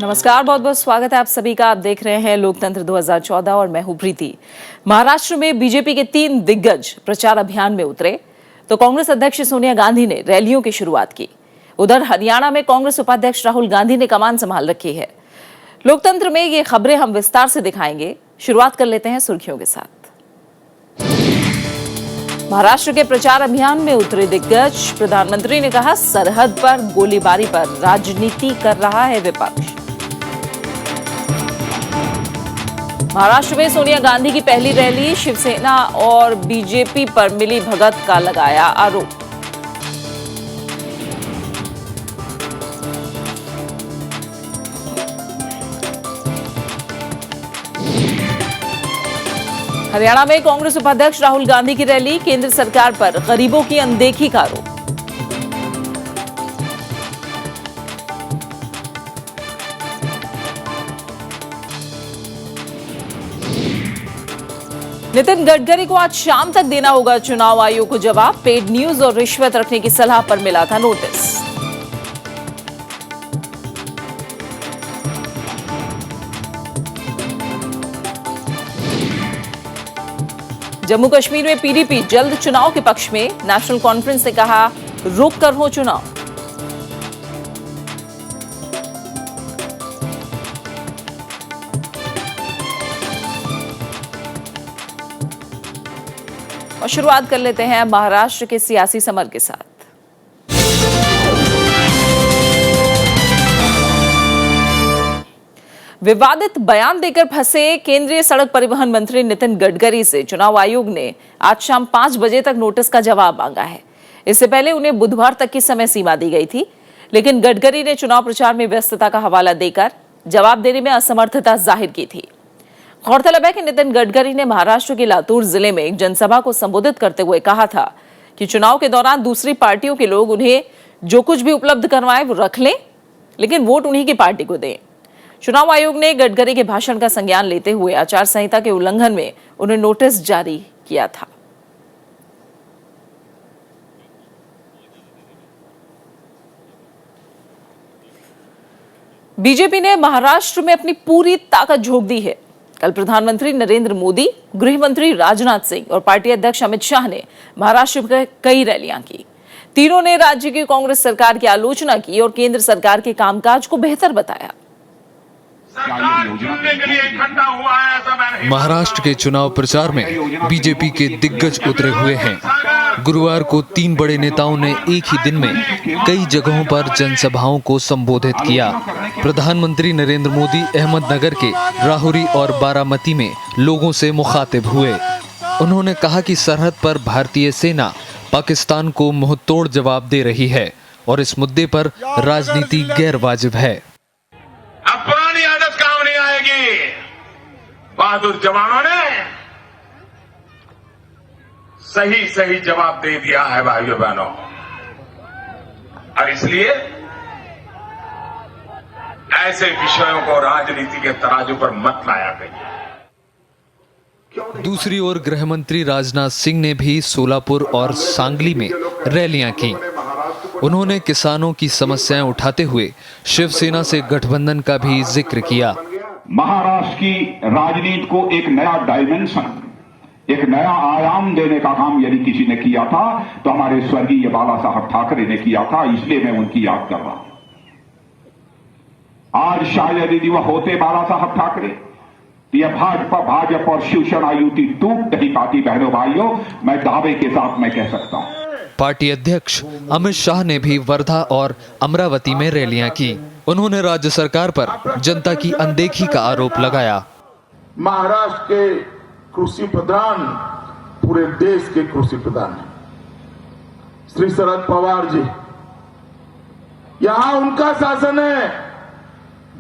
नमस्कार, बहुत बहुत स्वागत है आप सभी का। आप देख रहे हैं लोकतंत्र 2014 और मैं हूं प्रीति। महाराष्ट्र में बीजेपी के 3 दिग्गज प्रचार अभियान में उतरे तो कांग्रेस अध्यक्ष सोनिया गांधी ने रैलियों की शुरुआत की। उधर हरियाणा में कांग्रेस उपाध्यक्ष राहुल गांधी ने कमान संभाल रखी है। लोकतंत्र में ये खबरें हम विस्तार से दिखाएंगे। शुरुआत कर लेते हैं सुर्खियों के साथ। महाराष्ट्र के प्रचार अभियान में उतरे दिग्गज। प्रधानमंत्री ने कहा, सरहद पर गोलीबारी पर राजनीति कर रहा है विपक्ष। महाराष्ट्र में सोनिया गांधी की पहली रैली। शिवसेना और बीजेपी पर मिली भगत का लगाया आरोप। हरियाणा में कांग्रेस उपाध्यक्ष राहुल गांधी की रैली। केंद्र सरकार पर गरीबों की अनदेखी का आरोप। नितिन गडकरी को आज शाम तक देना होगा चुनाव आयोग को जवाब। पेड न्यूज और रिश्वत रखने की सलाह पर मिला था नोटिस। जम्मू कश्मीर में पीडीपी जल्द चुनाव के पक्ष में। नेशनल कॉन्फ्रेंस ने कहा, रुक कर हो चुनाव। और शुरुआत कर लेते हैं महाराष्ट्र के सियासी समर के साथ। विवादित बयान देकर फंसे केंद्रीय सड़क परिवहन मंत्री नितिन गडकरी से चुनाव आयोग ने आज शाम 5 बजे तक नोटिस का जवाब मांगा है। इससे पहले उन्हें बुधवार तक की समय सीमा दी गई थी, लेकिन गडकरी ने चुनाव प्रचार में व्यस्तता का हवाला देकर जवाब देने में असमर्थता जाहिर की थी। गौरतलब है कि नितिन गडकरी ने महाराष्ट्र के लातूर जिले में एक जनसभा को संबोधित करते हुए कहा था कि चुनाव के दौरान दूसरी पार्टियों के लोग उन्हें जो कुछ भी उपलब्ध करवाएं वो रख लें, लेकिन वोट उन्हीं की पार्टी को दें। चुनाव आयोग ने गडकरी के भाषण का संज्ञान लेते हुए आचार संहिता के उल्लंघन में उन्हें नोटिस जारी किया था। बीजेपी ने महाराष्ट्र में अपनी पूरी ताकत झोंक दी है। कल प्रधानमंत्री नरेंद्र मोदी, गृह मंत्री राजनाथ सिंह और पार्टी अध्यक्ष अमित शाह ने महाराष्ट्र में कई रैलियां की। तीनों ने राज्य की कांग्रेस सरकार की आलोचना की और केंद्र सरकार के कामकाज को बेहतर बताया। महाराष्ट्र के चुनाव प्रचार में बीजेपी के दिग्गज उतरे हुए हैं। गुरुवार को 3 बड़े नेताओं ने एक ही दिन में कई जगहों पर जनसभाओं को संबोधित किया। प्रधानमंत्री नरेंद्र मोदी अहमदनगर के राहुरी और बारामती में लोगों से मुखातिब हुए। उन्होंने कहा कि सरहद पर भारतीय सेना पाकिस्तान को मुंहतोड़ जवाब दे रही है और इस मुद्दे पर राजनीति गैर वाजिब है। अब पुरानी आदत काम नहीं आएगी। बहादुर जवानों ने सही जवाब दे दिया है भाइयों बहनों, और इसलिए ऐसे विषयों को राजनीति के तराजू पर मत लाया करिए। दूसरी ओर गृह मंत्री राजनाथ सिंह ने भी सोलापुर और सांगली में रैलियां की। उन्होंने किसानों की समस्याएं उठाते हुए शिवसेना से गठबंधन का भी जिक्र किया। महाराष्ट्र की राजनीति को एक नया डायमेंशन, एक नया आयाम देने का काम यदि किसी ने किया था तो हमारे स्वर्गीय बाला साहब ठाकरे ने किया था, इसलिए मैं उनकी याद कर रहा हूं। आज शायद यदि वह होते बाला साहब ठाकरे तो यह भाजपा और शिवसेना युति टूट नहीं पाती। बहनों भाइयों, मैं दावे के साथ मैं कह सकता हूं। पार्टी अध्यक्ष अमित शाह ने भी वर्धा और अमरावती में रैलियां की। उन्होंने राज्य सरकार पर जनता की अनदेखी का आरोप लगाया। महाराष्ट्र के कृषि प्रधान पूरे देश के कृषि प्रधान हैं, श्री शरद पवार जी। यहां उनका शासन है।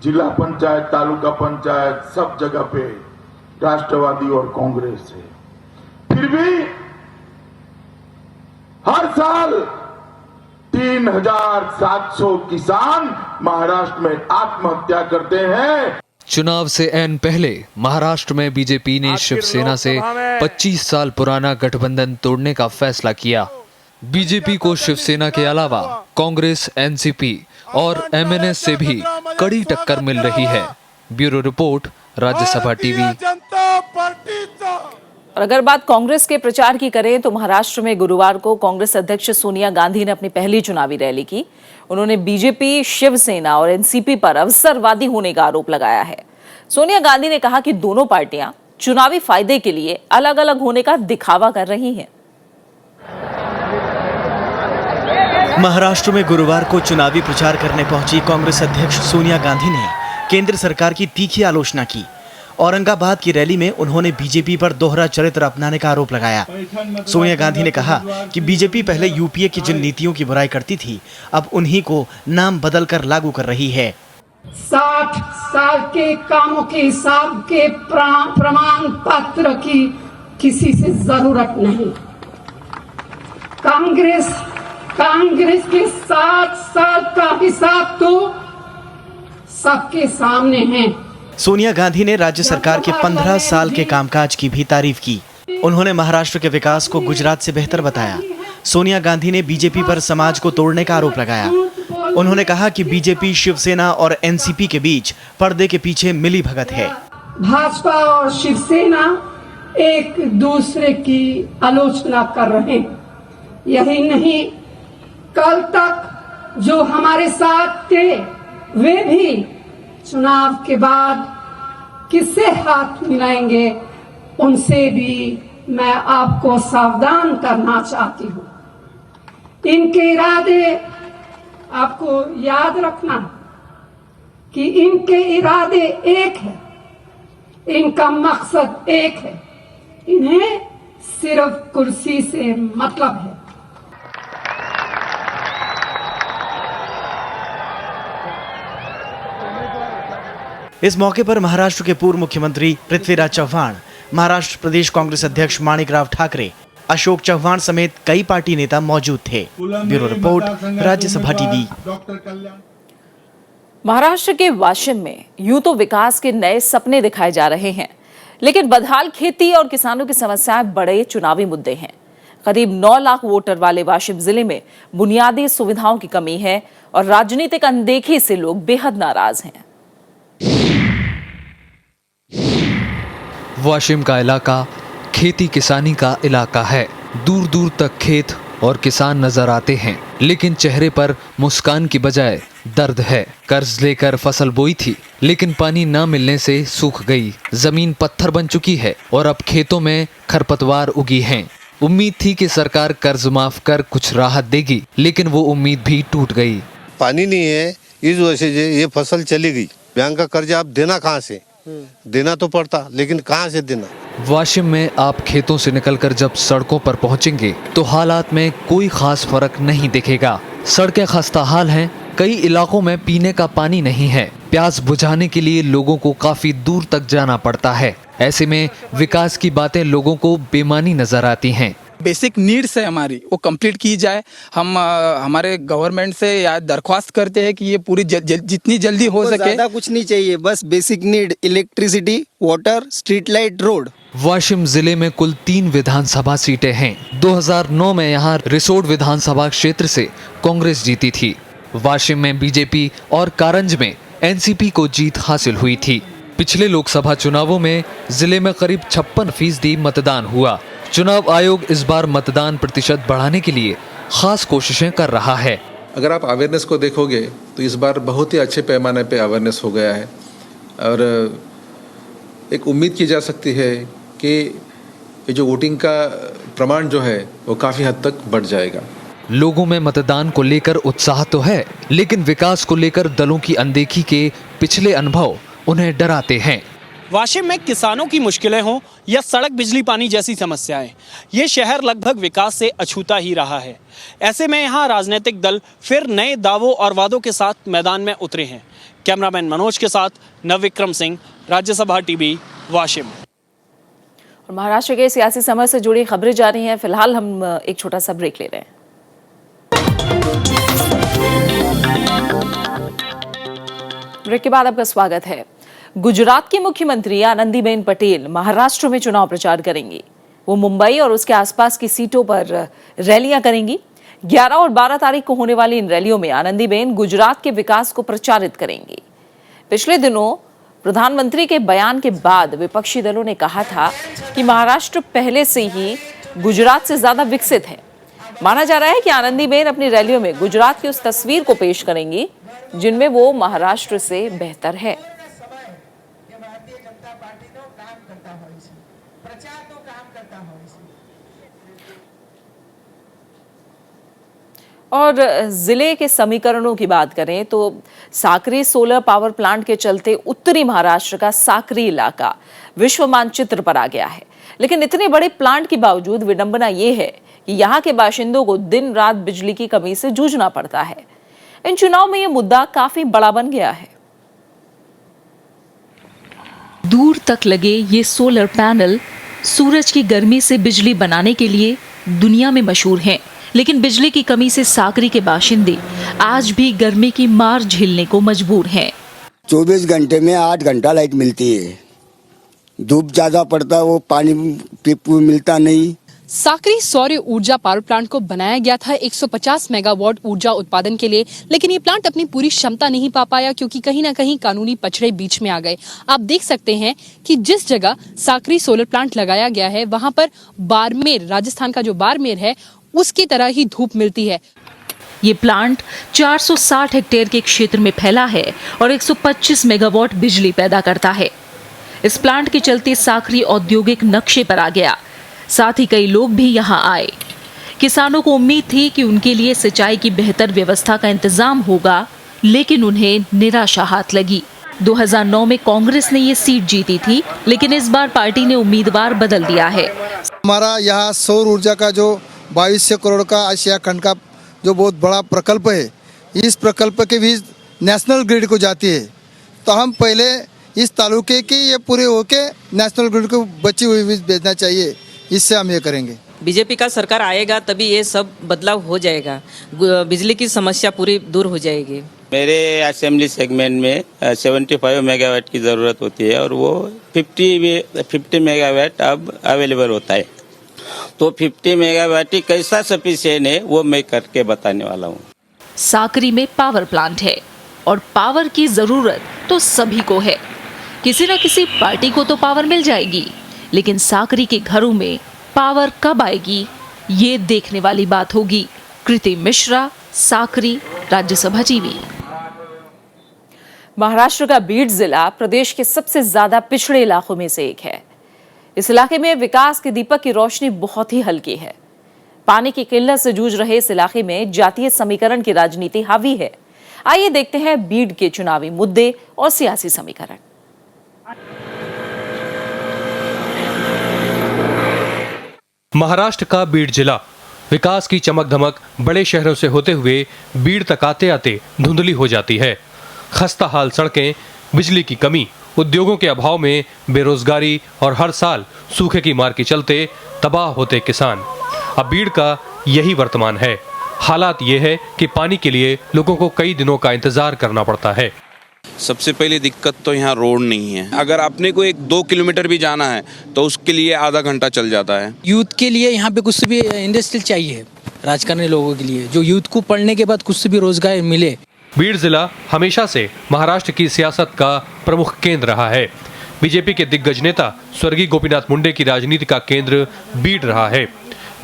जिला पंचायत, तालुका पंचायत, सब जगह पे राष्ट्रवादी और कांग्रेस है। फिर भी हर साल 3,700 किसान महाराष्ट्र में आत्महत्या करते हैं। चुनाव से ऐन पहले महाराष्ट्र में बीजेपी ने शिवसेना से 25 साल पुराना गठबंधन तोड़ने का फैसला किया। बीजेपी को शिवसेना के अलावा कांग्रेस, एनसीपी और एमएनएस से भी कड़ी टक्कर मिल रही है। Bureau report, Rajya Sabha TV. और अगर बात कांग्रेस के प्रचार की करें तो महाराष्ट्र में गुरुवार को कांग्रेस अध्यक्ष सोनिया गांधी ने अपनी पहली चुनावी रैली की। उन्होंने बीजेपी, शिवसेना और एनसीपी पर अवसरवादी होने का आरोप लगाया है। सोनिया गांधी ने कहा कि दोनों पार्टियां चुनावी फायदे के लिए अलग अलग होने का दिखावा कर रही हैं। महाराष्ट्र में गुरुवार को चुनावी प्रचार करने पहुंची कांग्रेस अध्यक्ष सोनिया गांधी ने केंद्र सरकार की तीखी आलोचना की। औरंगाबाद की रैली में उन्होंने बीजेपी पर दोहरा चरित्र अपनाने का आरोप लगाया। सोनिया गांधी ने कहा कि बीजेपी पहले यूपीए की जिन नीतियों की बुराई करती थी, अब उन्हीं को नाम बदलकर लागू कर रही है। 60 साल के कामों के हिसाब के प्रमाण पत्र की किसी से जरूरत नहीं। कांग्रेस के 60 साल का हिसाब तो सबके सामने है। सोनिया गांधी ने राज्य सरकार के 15 साल के कामकाज की भी तारीफ की। उन्होंने महाराष्ट्र के विकास को गुजरात से बेहतर बताया। सोनिया गांधी ने बीजेपी पर समाज को तोड़ने का आरोप लगाया। उन्होंने कहा कि बीजेपी, शिवसेना और एनसीपी के बीच पर्दे के पीछे मिली भगत है। भाजपा और शिवसेना एक दूसरे की आलोचना कर रहे हैं। यही नहीं, कल तक जो हमारे साथ थे वे भी चुनाव के बाद किससे हाथ मिलाएंगे, उनसे भी मैं आपको सावधान करना चाहती हूँ। इनके इरादे आपको याद रखना कि इनके इरादे एक है, इनका मकसद एक है। इन्हें सिर्फ कुर्सी से मतलब है। इस मौके पर महाराष्ट्र के पूर्व मुख्यमंत्री पृथ्वीराज चव्हाण, महाराष्ट्र प्रदेश कांग्रेस अध्यक्ष माणिकराव ठाकरे, अशोक चव्हाण समेत कई पार्टी नेता मौजूद थे। Bureau report, Rajya Sabha TV. Maharashtra के वाशिम में यूं तो विकास के नए सपने दिखाए जा रहे हैं, लेकिन बदहाल खेती और किसानों की समस्याएं बड़े चुनावी मुद्दे हैं। करीब 9 लाख वोटर वाले वाशिम जिले में बुनियादी सुविधाओं की कमी है और राजनीतिक अनदेखी से लोग बेहद नाराज हैं। वाशिम का इलाका खेती किसानी का इलाका है। दूर दूर तक खेत और किसान नजर आते हैं, लेकिन चेहरे पर मुस्कान की बजाय दर्द है। कर्ज लेकर फसल बोई थी, लेकिन पानी न मिलने से सूख गई। जमीन पत्थर बन चुकी है और अब खेतों में खरपतवार उगी हैं। उम्मीद थी कि सरकार कर्ज माफ कर कुछ राहत देगी, लेकिन वो उम्मीद भी टूट गई। पानी नहीं है, इस वजह से ये फसल चली गई। बैंक का कर्ज आप देना कहाँ से? देना तो पड़ता, लेकिन कहाँ से देना? वाशिम में आप खेतों से निकलकर जब सड़कों पर पहुंचेंगे तो हालात में कोई खास फर्क नहीं दिखेगा। सड़कें खस्ता हाल हैं, कई इलाकों में पीने का पानी नहीं है। प्यास बुझाने के लिए लोगों को काफी दूर तक जाना पड़ता है। ऐसे में विकास की बातें लोगों को बेमानी नजर आती हैं। बेसिक नीड्स है हमारी, वो कंप्लीट की जाए। हम हमारे गवर्नमेंट से या दरख्वास्त करते हैं कि ये पूरी जितनी जल्दी हो सके। ज्यादा कुछ नहीं चाहिए, बस basic need, electricity, water, street light, road. Washim जिले में कुल 3 विधानसभा सीटें हैं। 2009 में यहाँ रिसोड विधानसभा क्षेत्र से कांग्रेस जीती थी। वाशिम में बीजेपी और कारंज में एनसीपी को जीत हासिल हुई थी। पिछले लोकसभा चुनावों में जिले में करीब 56% मतदान हुआ। चुनाव आयोग इस बार मतदान प्रतिशत बढ़ाने के लिए खास कोशिशें कर रहा है। अगर आप अवेयरनेस को देखोगे तो इस बार बहुत ही अच्छे पैमाने पे अवेयरनेस हो गया है और एक उम्मीद की जा सकती है कि ये जो वोटिंग का प्रमाण जो है वो काफ़ी हद तक बढ़ जाएगा। लोगों में मतदान को लेकर उत्साह तो है, लेकिन विकास को लेकर दलों की अनदेखी के पिछले अनुभव उन्हें डराते हैं। वाशिम में किसानों की मुश्किलें हों या सड़क, बिजली, पानी जैसी समस्याएं, ये शहर लगभग विकास से अछूता ही रहा है। ऐसे में यहाँ राजनीतिक दल फिर नए दावों और वादों के साथ मैदान में उतरे हैं। कैमरामैन मनोज के साथ नवविक्रम सिंह, राज्यसभा टीवी, वाशिम। और महाराष्ट्र के सियासी समय से जुड़ी खबरें जारी हैं। फिलहाल हम एक छोटा सा ब्रेक ले रहे हैं। ब्रेक के बाद आपका स्वागत है। गुजरात की मुख्यमंत्री आनंदीबेन पटेल महाराष्ट्र में चुनाव प्रचार करेंगी। वो मुंबई और उसके आसपास की सीटों पर रैलियां करेंगी। 11 और 12 तारीख को होने वाली इन रैलियों में आनंदीबेन गुजरात के विकास को प्रचारित करेंगी। पिछले दिनों प्रधानमंत्री के बयान के बाद विपक्षी दलों ने कहा था कि महाराष्ट्र पहले से ही गुजरात से ज्यादा विकसित है। माना जा रहा है कि आनंदीबेन अपनी रैलियों में गुजरात की उस तस्वीर को पेश करेंगी जिनमें वो महाराष्ट्र से बेहतर है। और जिले के समीकरणों की बात करें तो साकरी सोलर पावर प्लांट के चलते उत्तरी महाराष्ट्र का साकरी इलाका विश्व मानचित्र पर आ गया है। लेकिन इतने बड़े प्लांट के बावजूद विडंबना ये है कि यहाँ के बाशिंदों को दिन रात बिजली की कमी से जूझना पड़ता है। इन चुनाव में ये मुद्दा काफी बड़ा बन गया है। दूर तक लगे ये सोलर पैनल सूरज की गर्मी से बिजली बनाने के लिए दुनिया में मशहूर हैं। लेकिन बिजली की कमी से साकरी के बाशिंदे आज भी गर्मी की मार झेलने को मजबूर हैं। 24 घंटे में 8 घंटा लाइट मिलती है। धूप ज्यादा पड़ता है, वो पानी मिलता नहीं। साकरी सौर ऊर्जा पावर प्लांट को बनाया गया था 150 मेगावाट ऊर्जा उत्पादन के लिए, लेकिन ये प्लांट अपनी पूरी क्षमता नहीं पा पाया क्योंकि कहीं ना कहीं कानूनी पचड़े बीच में आ गए। आप देख सकते हैं कि जिस जगह साकरी सोलर प्लांट लगाया गया है वहां पर बाड़मेर, राजस्थान का जो बाड़मेर है, उसकी तरह ही धूप मिलती है। ये प्लांट 460 हेक्टेयर के क्षेत्र में फैला है और 125 मेगावाट बिजली पैदा करता है। इस प्लांट के चलते साकरी औद्योगिक नक्शे पर आ गया। साथ ही कई लोग भी यहाँ आए। किसानों को उम्मीद थी कि उनके लिए सिंचाई की बेहतर व्यवस्था का इंतजाम होगा, लेकिन उन्हें निराशा हाथ लगी। 2009 में कांग्रेस ने ये सीट जीती थी, लेकिन इस बार पार्टी ने उम्मीदवार बदल दिया है। हमारा यहाँ सौर ऊर्जा का जो 2200 करोड़ का एशिया खंड का जो बहुत बड़ा प्रकल्प है, इस प्रकल्प के भी नेशनल ग्रिड को जाती है, तो हम पहले इस तालुके की ये पूरे होके नेशनल ग्रिड को बची हुई भी भेजना चाहिए। इससे हम ये करेंगे। बीजेपी का सरकार आएगा तभी ये सब बदलाव हो जाएगा, बिजली की समस्या पूरी दूर हो जाएगी। मेरे असेंबली सेगमेंट में 75 मेगावाट की ज़रूरत होती है और वो 50 मेगावाट अब अवेलेबल होता है। तो 50 मेगावाट कैसा सफिशिएंट है वो मैं करके बताने वाला हूँ। साकरी में पावर प्लांट है और पावर की जरूरत तो सभी को है। किसी न किसी पार्टी को तो पावर मिल जाएगी, लेकिन साकरी के घरों में पावर कब आएगी ये देखने वाली बात होगी। कृति मिश्रा, साकरी, राज्यसभा टीवी। महाराष्ट्र का बीड जिला प्रदेश के सबसे ज्यादा पिछड़े इलाकों में से एक है। इस इलाके में विकास के दीपक की रोशनी बहुत ही हल्की है। पानी की किल्लत से जूझ रहे इस इलाके में जातीय समीकरण की राजनीति हावी है। आइए देखते हैं बीड के चुनावी मुद्दे और सियासी समीकरण। महाराष्ट्र का बीड जिला विकास की चमक धमक बड़े शहरों से होते हुए बीड तक आते आते धुंधली हो जाती है। खस्ता हाल सड़कें, बिजली की कमी, उद्योगों के अभाव में बेरोजगारी और हर साल सूखे की मार के चलते तबाह होते किसान। अब बीड का यही वर्तमान है। हालात ये है कि पानी के लिए लोगों को कई दिनों का इंतजार करना पड़ता है। सबसे पहली दिक्कत तो यहाँ रोड नहीं है। अगर अपने को 1-2 किलोमीटर भी जाना है तो उसके लिए आधा घंटा चल जाता है। यूथ के लिए यहाँ पे कुछ भी इंडस्ट्रियल चाहिए, राजकारणी लोगों के लिए, जो यूथ को पढ़ने के बाद कुछ भी रोजगार मिले। बीड जिला हमेशा से महाराष्ट्र की सियासत का प्रमुख केंद्र रहा है। बीजेपी के दिग्गज नेता स्वर्गीय गोपीनाथ मुंडे की राजनीति का केंद्र बीड रहा है।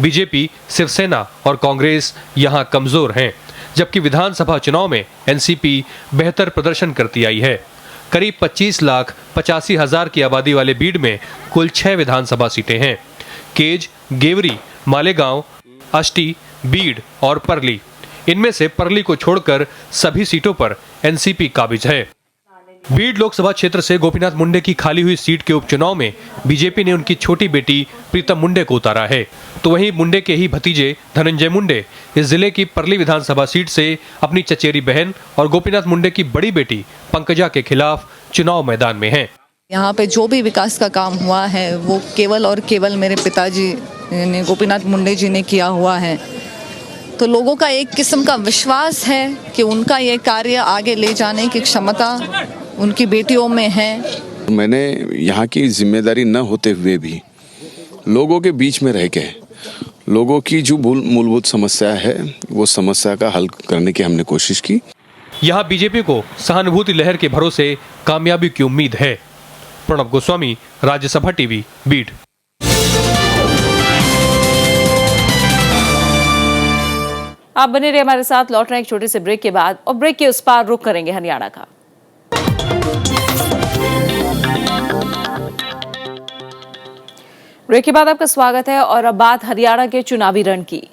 बीजेपी, शिवसेना और कांग्रेस यहाँ कमजोर हैं, जबकि विधानसभा चुनाव में एनसीपी बेहतर प्रदर्शन करती आई है। करीब 25,85,000 की आबादी वाले बीड में कुल 6 विधानसभा सीटें हैं। केज, गेवरी, मालेगांव, अष्टी, बीड और परली। इनमें से परली को छोड़कर सभी सीटों पर एनसीपी काबिज है। बीड लोकसभा क्षेत्र से गोपीनाथ मुंडे की खाली हुई सीट के उपचुनाव में बीजेपी ने उनकी छोटी बेटी प्रीतम मुंडे को उतारा है, तो वहीं मुंडे के ही भतीजे धनंजय मुंडे इस जिले की परली विधानसभा सीट से अपनी चचेरी बहन और गोपीनाथ मुंडे की बड़ी बेटी पंकजा के खिलाफ चुनाव मैदान में हैं। यहाँ पे जो भी विकास का काम हुआ है वो केवल और केवल मेरे पिताजी ने, गोपीनाथ मुंडे जी ने किया हुआ है। तो लोगों का एक किस्म का विश्वास है कि उनका ये कार्य आगे ले जाने की क्षमता उनकी बेटियों में है। मैंने यहाँ की जिम्मेदारी न होते हुए भी लोगों के बीच में रह के लोगों की जो मूलभूत समस्या है वो समस्या का हल करने की हमने कोशिश की। यहाँ बीजेपी को सहानुभूति लहर के भरोसे कामयाबी की उम्मीद है। प्रणब गोस्वामी, राज्यसभा टीवी, बीड। आप बने रहे हमारे साथ। लौट रहे हैं एक छोटे से ब्रेक के बाद, और ब्रेक के उस पार रुख करेंगे हरियाणा का। ब्रेक के बाद आपका स्वागत है, और अब बात हरियाणा के चुनावी रण की।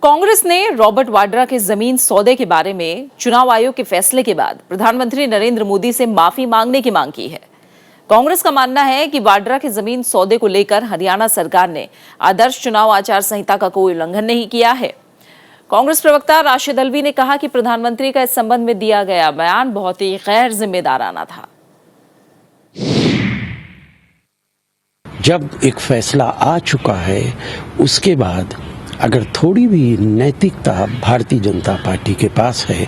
कांग्रेस ने रॉबर्ट वाड्रा के जमीन सौदे के बारे में चुनाव आयोग के फैसले के बाद प्रधानमंत्री नरेंद्र मोदी से माफी मांगने की मांग की है। कांग्रेस का मानना है कि वाड्रा के जमीन सौदे को लेकर हरियाणा सरकार ने आदर्श चुनाव आचार संहिता का कोई उल्लंघन नहीं किया है। कांग्रेस प्रवक्ता राशिद अलवी ने कहा कि प्रधानमंत्री का इस संबंध में दिया गया बयान बहुत ही गैर जिम्मेदाराना था। जब एक फैसला आ चुका है, उसके बाद अगर थोड़ी भी नैतिकता भारतीय जनता पार्टी के पास है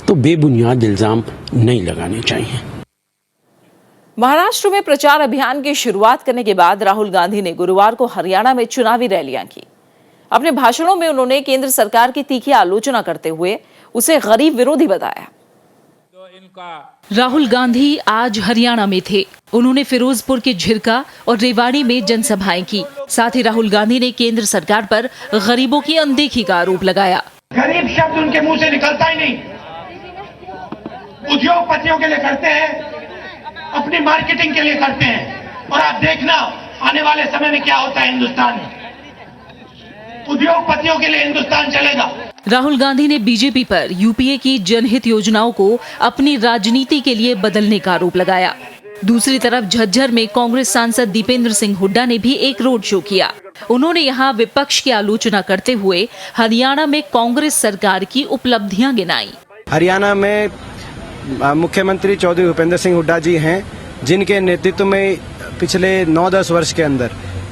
तो बेबुनियाद इल्जाम नहीं लगाने चाहिए। महाराष्ट्र में प्रचार अभियान की शुरुआत करने के बाद राहुल गांधी ने गुरुवार को हरियाणा में चुनावी रैलियां की। अपने भाषणों में उन्होंने केंद्र सरकार की तीखी आलोचना करते हुए उसे गरीब विरोधी बताया। राहुल गांधी आज हरियाणा में थे। उन्होंने फिरोजपुर के झिरका और रेवाड़ी में जनसभाएं की। साथ ही राहुल गांधी ने केंद्र सरकार पर गरीबों की अनदेखी का आरोप लगाया। गरीब शब्द उनके मुंह से निकलता ही नहीं। उद्योगपतियों के लिए करते हैं, अपनी मार्केटिंग के लिए करते हैं, और आप देखना आने वाले समय में क्या होता है हिंदुस्तान में। उद्योगपतियों के लिए हिंदुस्तान चलेगा। राहुल गांधी ने बीजेपी पर यूपीए की जनहित योजनाओं को अपनी राजनीति के लिए बदलने का आरोप लगाया। दूसरी तरफ झज्जर में कांग्रेस सांसद दीपेंद्र सिंह हुड्डा ने भी एक रोड शो किया। उन्होंने यहां विपक्ष की आलोचना करते हुए हरियाणा में कांग्रेस सरकार की उपलब्धियां गिनाई। हरियाणा में मुख्यमंत्री चौधरी भूपेंद्र सिंह हुड्डा जी हैं, जिनके नेतृत्व में पिछले 9-10 वर्ष के अंदर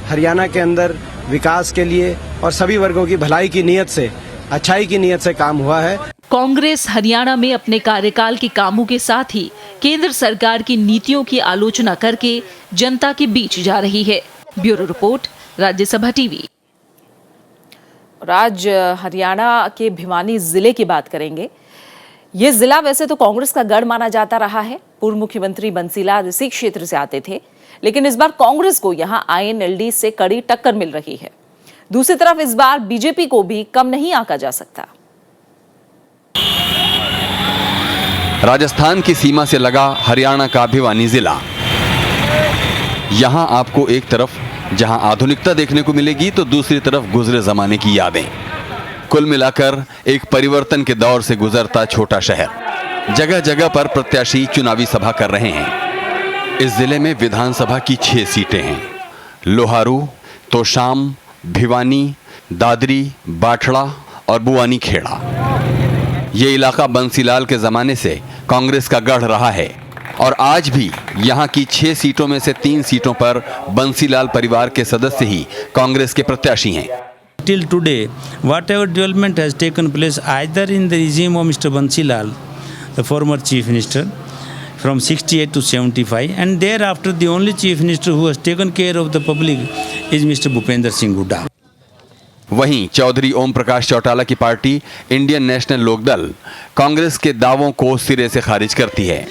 हरियाणा के अंदर विकास के लिए और सभी वर्गों की भलाई की नीयत से, अच्छाई की नीयत से काम हुआ है। कांग्रेस हरियाणा में अपने कार्यकाल के कामों के साथ ही केंद्र सरकार की नीतियों की आलोचना करके जनता के बीच जा रही है। Bureau report, Rajya Sabha TV. और आज हरियाणा के भिवानी जिले की बात करेंगे। ये जिला वैसे तो कांग्रेस का गढ़ माना जाता रहा है। पूर्व मुख्यमंत्री बंसीलाल इसी क्षेत्र से आते थे, लेकिन इस बार कांग्रेस को यहां आईएनएलडी से कड़ी टक्कर मिल रही है। दूसरी तरफ इस बार बीजेपी को भी कम नहीं आंका जा सकता। राजस्थान की सीमा से लगा हरियाणा का भिवानी जिला। यहां आपको एक तरफ जहां आधुनिकता देखने को मिलेगी तो दूसरी तरफ गुजरे जमाने की यादें। कुल मिलाकर एक परिवर्तन के दौर से गुजरता छोटा शहर। जगह जगह पर प्रत्याशी चुनावी सभा कर रहे हैं। इस जिले में विधानसभा की 6 सीटें हैं। लोहारू, तोशाम, भिवानी, दादरी, बाठड़ा और बुआनी खेड़ा। ये इलाका बंसीलाल के जमाने से कांग्रेस का गढ़ रहा है और आज भी यहाँ की 6 सीटों में से 3 सीटों पर बंसीलाल परिवार के सदस्य ही कांग्रेस के प्रत्याशी हैं। Till today, whatever development has taken place either in the regime of Mr. Bansilal, the former chief minister, from 68 to 75, and thereafter the only chief minister who has taken care of the public is Mr. Bhupender Singh Hooda. वहीं चौधरी ओम प्रकाश चौटाला की party Indian National Lokdal Congress के दावों को सिरे से खारिज करती है।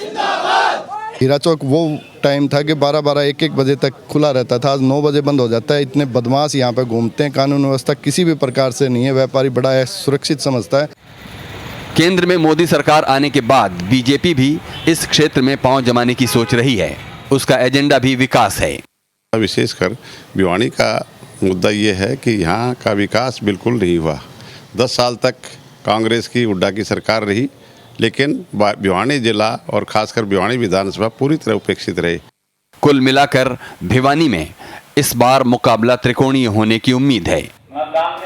हीरा चौक वो टाइम था कि 12-12, 1-1 बजे तक खुला रहता था। आज 9 बजे बंद हो जाता है। इतने बदमाश यहाँ पे घूमते हैं। कानून व्यवस्था किसी भी प्रकार से नहीं है। व्यापारी बड़ा है, सुरक्षित समझता है। केंद्र में मोदी सरकार आने के बाद बीजेपी भी इस क्षेत्र में पांव जमाने की सोच रही है। उसका एजेंडा भी विकास है। विशेषकर भिवानी का मुद्दा ये है कि यहाँ का विकास बिल्कुल नहीं हुआ। 10 साल तक कांग्रेस की हुड्डा की सरकार रही, लेकिन भिवानी जिला और खासकर भिवानी विधानसभा पूरी तरह उपेक्षित रहे। कुल मिलाकर भिवानी में इस बार मुकाबला त्रिकोणीय होने की उम्मीद है।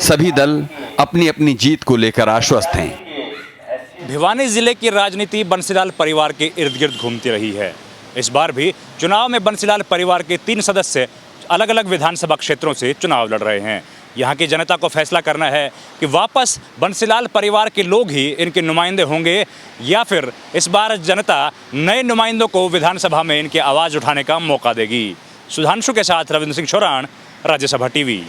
सभी दल अपनी अपनी जीत को लेकर आश्वस्त हैं। भिवानी जिले की राजनीति बंसीलाल परिवार के इर्द गिर्द घूमती रही है। इस बार भी चुनाव में बंसीलाल परिवार के 3 सदस्य अलग अलग विधानसभा क्षेत्रों से चुनाव लड़ रहे हैं। यहाँ की जनता को फैसला करना है कि वापस बंसीलाल परिवार के लोग ही इनके नुमाइंदे होंगे या फिर इस बार जनता नए नुमाइंदों को विधानसभा में इनकी आवाज़ उठाने का मौका देगी। सुधांशु के साथ रविंद्र सिंह छोरान, राज्यसभा टीवी।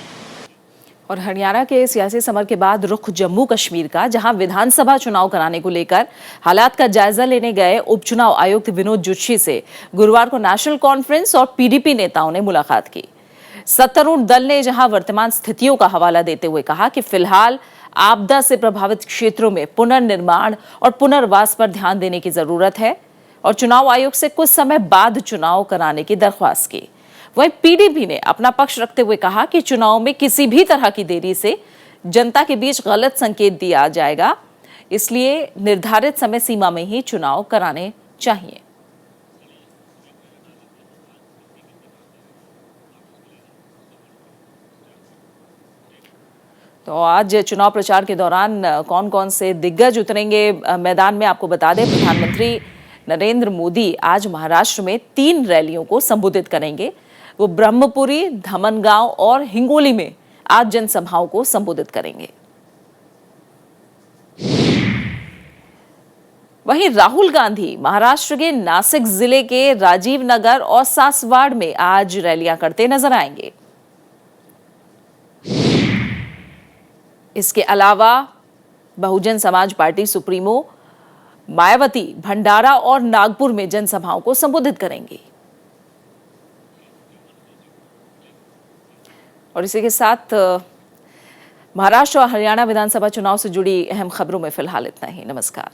और हरियाणा के सियासी समर के बाद रुख जम्मू कश्मीर का, जहां विधानसभा चुनाव कराने को लेकर हालात का जायजा लेने गए उपचुनाव आयुक्त विनोद जुत्शी से गुरुवार को नेशनल कॉन्फ्रेंस और पीडीपी नेताओं ने मुलाकात की। सत्तारूढ़ दल ने जहां वर्तमान स्थितियों का हवाला देते हुए कहा कि फिलहाल आपदा से प्रभावित क्षेत्रों में पुनर्निर्माण और पुनर्वास पर ध्यान देने की जरूरत है और चुनाव आयोग से कुछ समय बाद चुनाव कराने की दरख्वास्त की। वहीं पीडीपी ने अपना पक्ष रखते हुए कहा कि चुनाव में किसी भी तरह की देरी से जनता के बीच गलत संकेत दिया जाएगा, इसलिए निर्धारित समय सीमा में ही चुनाव कराने चाहिए। तो आज चुनाव प्रचार के दौरान कौन कौन से दिग्गज उतरेंगे मैदान में, आपको बता दें प्रधानमंत्री नरेंद्र मोदी आज महाराष्ट्र में 3 रैलियों को संबोधित करेंगे। वो ब्रह्मपुरी, धमनगांव और हिंगोली में आज जनसभाओं को संबोधित करेंगे। वहीं राहुल गांधी महाराष्ट्र के नासिक जिले के राजीव नगर और सासवाड़ में आज रैलियां करते नजर आएंगे। इसके अलावा बहुजन समाज पार्टी सुप्रीमो मायावती भंडारा और नागपुर में जनसभाओं को संबोधित करेंगी। और इसी के साथ महाराष्ट्र और हरियाणा विधानसभा चुनाव से जुड़ी अहम खबरों में फिलहाल इतना ही। नमस्कार।